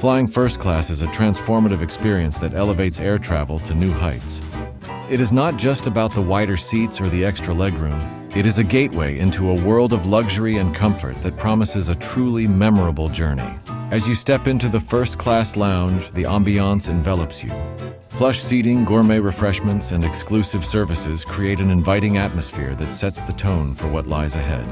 Flying first class is a transformative experience that elevates air travel to new heights. It is not just about the wider seats or the extra legroom. It is a gateway into a world of luxury and comfort that promises a truly memorable journey. As you step into the first-class lounge, the ambiance envelops you. Plush seating, gourmet refreshments, and exclusive services create an inviting atmosphere that sets the tone for what lies ahead.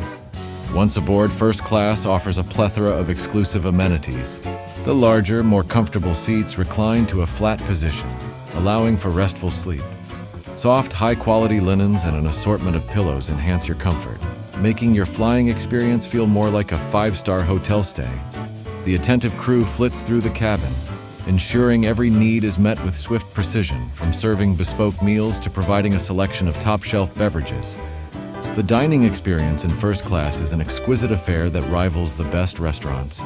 Once aboard, first class offers a plethora of exclusive amenities. The larger, more comfortable seats recline to a flat position, allowing for restful sleep. Soft, high-quality linens and an assortment of pillows enhance your comfort, making your flying experience feel more like a five-star hotel stay. The attentive crew flits through the cabin, ensuring every need is met with swift precision, from serving bespoke meals to providing a selection of top-shelf beverages. The dining experience in first class is an exquisite affair that rivals the best restaurants.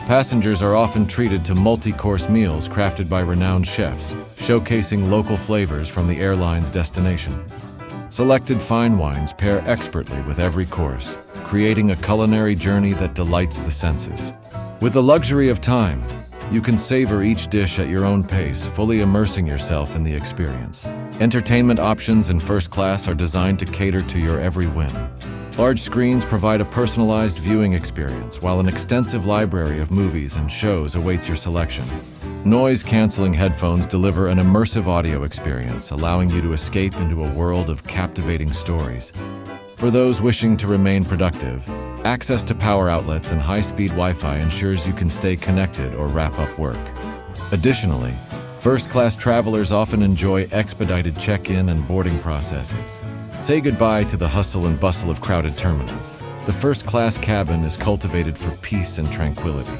Passengers are often treated to multi-course meals crafted by renowned chefs, showcasing local flavors from the airline's destination. Selected fine wines pair expertly with every course, creating a culinary journey that delights the senses. With the luxury of time, you can savor each dish at your own pace, fully immersing yourself in the experience. Entertainment options in first class are designed to cater to your every whim. Large screens provide a personalized viewing experience, while an extensive library of movies and shows awaits your selection. Noise-canceling headphones deliver an immersive audio experience, allowing you to escape into a world of captivating stories. For those wishing to remain productive, access to power outlets and high-speed Wi-Fi ensures you can stay connected or wrap up work. Additionally, first-class travelers often enjoy expedited check-in and boarding processes. Say goodbye to the hustle and bustle of crowded terminals. The first-class cabin is cultivated for peace and tranquility.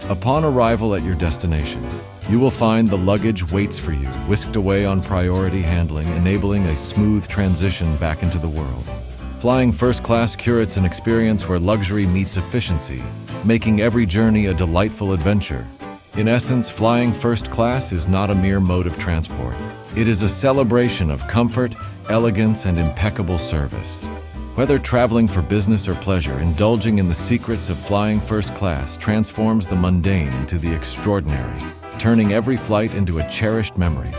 Upon arrival at your destination, you will find the luggage waits for you, whisked away on priority handling, enabling a smooth transition back into the world. Flying first class curates an experience where luxury meets efficiency, making every journey a delightful adventure. In essence, flying first class is not a mere mode of transport. It is a celebration of comfort, elegance, and impeccable service. Whether traveling for business or pleasure, indulging in the secrets of flying first class transforms the mundane into the extraordinary, turning every flight into a cherished memory.